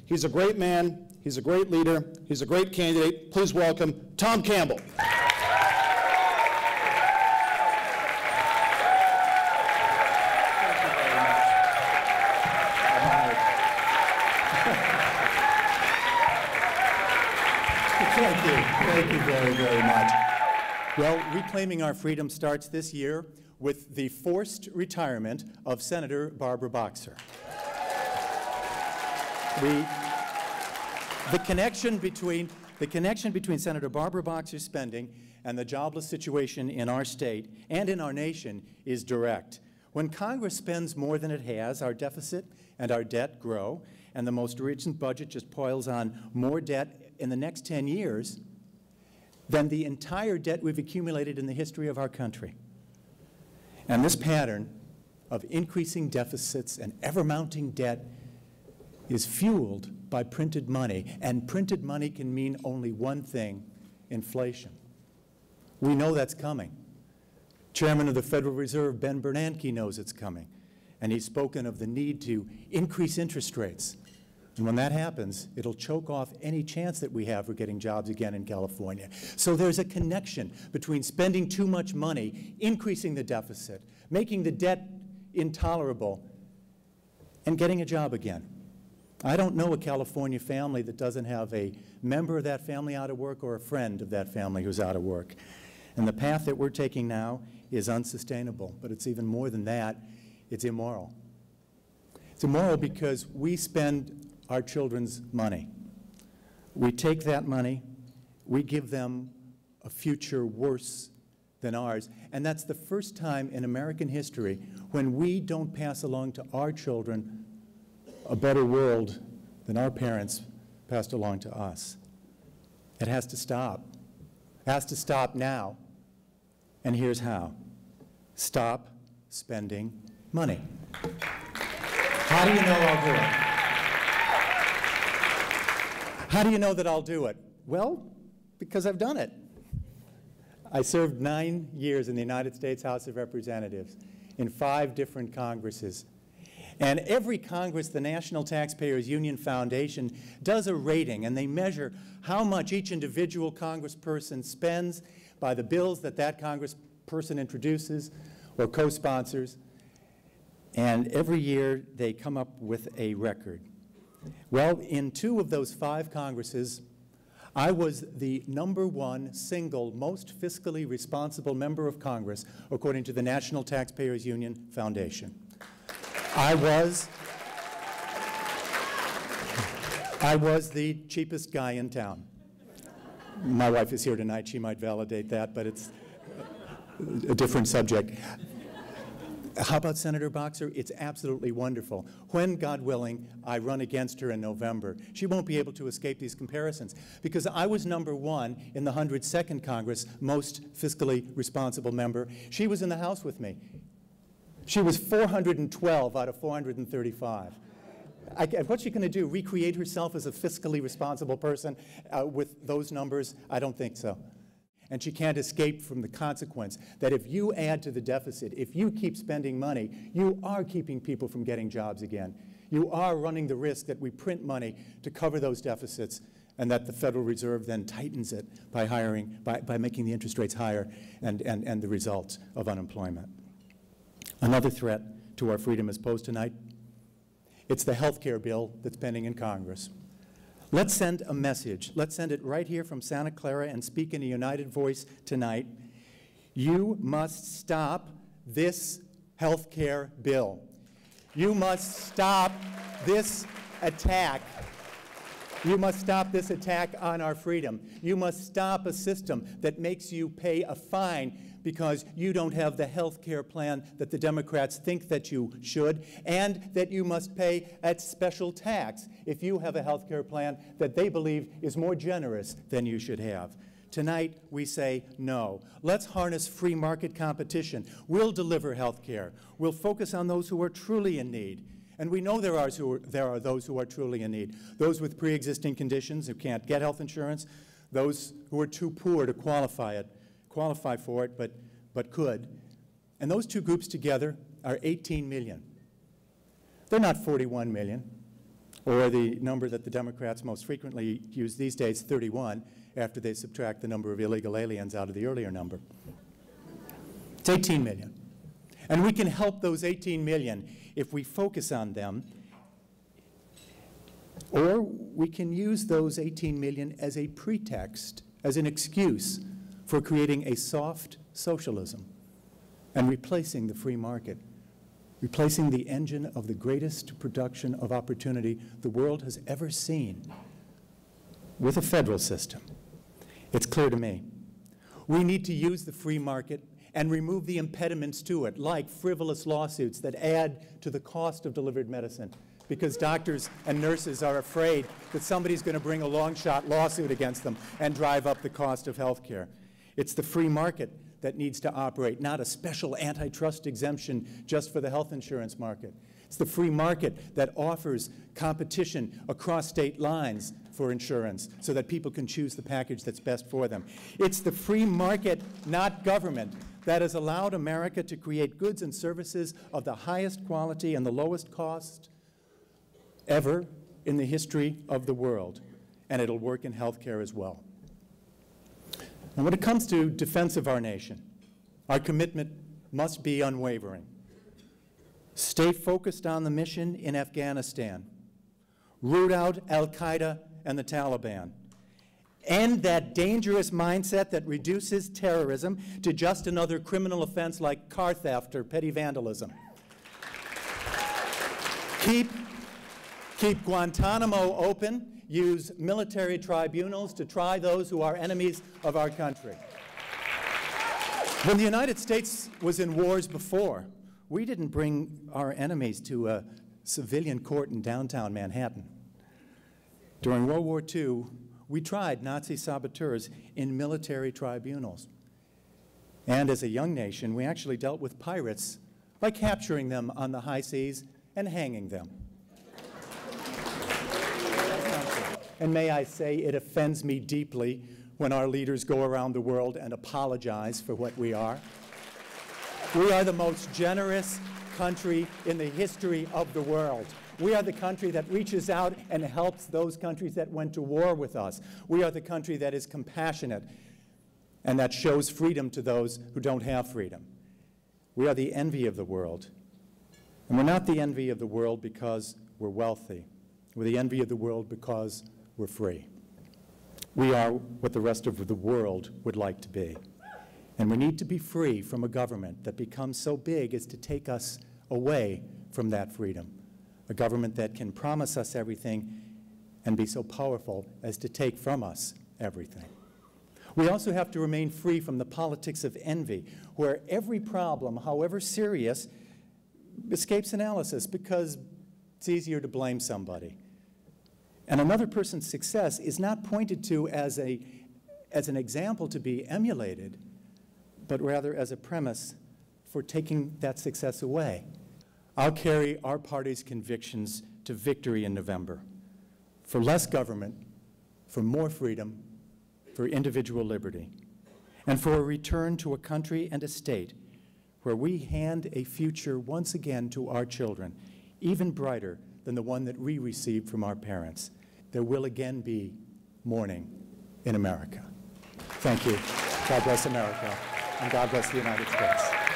He's a great man. He's a great leader. He's a great candidate. Please welcome Tom Campbell. Thank you. Thank you very, very much. Well, reclaiming our freedom starts this year with the forced retirement of Senator Barbara Boxer. The connection between Senator Barbara Boxer's spending and the jobless situation in our state and in our nation is direct. When Congress spends more than it has, our deficit and our debt grow, and the most recent budget just piles on more debt in the next 10 years than the entire debt we've accumulated in the history of our country. And this pattern of increasing deficits and ever-mounting debt is fueled by printed money, and printed money can mean only one thing: inflation. We know that's coming. Chairman of the Federal Reserve, Ben Bernanke, knows it's coming, and he's spoken of the need to increase interest rates. And when that happens, it'll choke off any chance that we have for getting jobs again in California. So there's a connection between spending too much money, increasing the deficit, making the debt intolerable, and getting a job again. I don't know a California family that doesn't have a member of that family out of work or a friend of that family who's out of work. And the path that we're taking now is unsustainable, but it's even more than that. It's immoral. It's immoral because we spend our children's money. We take that money, we give them a future worse than ours, and that's the first time in American history when we don't pass along to our children a better world than our parents passed along to us. It has to stop. It has to stop now. And here's how. Stop spending money. How do you know I'll do it? How do you know that I'll do it? Well, because I've done it. I served 9 years in the United States House of Representatives in 5 different Congresses. And every Congress, the National Taxpayers Union Foundation does a rating, and they measure how much each individual congressperson spends by the bills that that congressperson introduces or co-sponsors. And every year they come up with a record. Well, in 2 of those 5 Congresses, I was the #1 single most fiscally responsible member of Congress, according to the National Taxpayers Union Foundation. I was the cheapest guy in town. My wife is here tonight. She might validate that, but it's a different subject. How about Senator Boxer? It's absolutely wonderful. When, God willing, I run against her in November, she won't be able to escape these comparisons, because I was #1 in the 102nd Congress, most fiscally responsible member. She was in the House with me. She was 412 out of 435. What's she going to do, recreate herself as a fiscally responsible person with those numbers? I don't think so. And she can't escape from the consequence that if you add to the deficit, if you keep spending money, you are keeping people from getting jobs again. You are running the risk that we print money to cover those deficits, and that the Federal Reserve then tightens it by making the interest rates higher and the results of unemployment. Another threat to our freedom is posed tonight. It's the health care bill that's pending in Congress. Let's send a message. Let's send it right here from Santa Clara and speak in a united voice tonight. You must stop this health care bill. You must stop this attack. You must stop this attack on our freedom. You must stop a system that makes you pay a fine because you don't have the health care plan that the Democrats think that you should, and that you must pay a special tax if you have a health care plan that they believe is more generous than you should have. Tonight, we say no. Let's harness free market competition. We'll deliver health care. We'll focus on those who are truly in need. And we know there are those who are truly in need. Those with pre-existing conditions who can't get health insurance, those who are too poor to qualify for it, but could. And those 2 groups together are 18 million. They're not 41 million or the number that the Democrats most frequently use these days, 31, after they subtract the number of illegal aliens out of the earlier number. It's 18 million. And we can help those 18 million if we focus on them, or we can use those 18 million as a pretext, as an excuse for creating a soft socialism and replacing the free market, replacing the engine of the greatest production of opportunity the world has ever seen with a federal system. It's clear to me. We need to use the free market and remove the impediments to it, like frivolous lawsuits that add to the cost of delivered medicine, because doctors and nurses are afraid that somebody's going to bring a long-shot lawsuit against them and drive up the cost of health care. It's the free market that needs to operate, not a special antitrust exemption just for the health insurance market. It's the free market that offers competition across state lines for insurance so that people can choose the package that's best for them. It's the free market, not government, that has allowed America to create goods and services of the highest quality and the lowest cost ever in the history of the world. And it'll work in healthcare as well. And when it comes to defense of our nation, our commitment must be unwavering. Stay focused on the mission in Afghanistan. Root out al-Qaeda and the Taliban. End that dangerous mindset that reduces terrorism to just another criminal offense like car theft or petty vandalism. Keep Guantanamo open. Use military tribunals to try those who are enemies of our country. When the United States was in wars before, we didn't bring our enemies to a civilian court in downtown Manhattan. During World War II, we tried Nazi saboteurs in military tribunals. And as a young nation, we actually dealt with pirates by capturing them on the high seas and hanging them. And may I say, it offends me deeply when our leaders go around the world and apologize for what we are. We are the most generous country in the history of the world. We are the country that reaches out and helps those countries that went to war with us. We are the country that is compassionate and that shows freedom to those who don't have freedom. We are the envy of the world. And we're not the envy of the world because we're wealthy. We're the envy of the world because we're free. We are what the rest of the world would like to be. And we need to be free from a government that becomes so big as to take us away from that freedom. A government that can promise us everything and be so powerful as to take from us everything. We also have to remain free from the politics of envy, where every problem, however serious, escapes analysis because it's easier to blame somebody. And another person's success is not pointed to as an example to be emulated, but rather as a premise for taking that success away. I'll carry our party's convictions to victory in November. For less government, for more freedom, for individual liberty, and for a return to a country and a state where we hand a future once again to our children, even brighter than the one that we received from our parents. There will again be morning in America. Thank you. God bless America, and God bless the United States.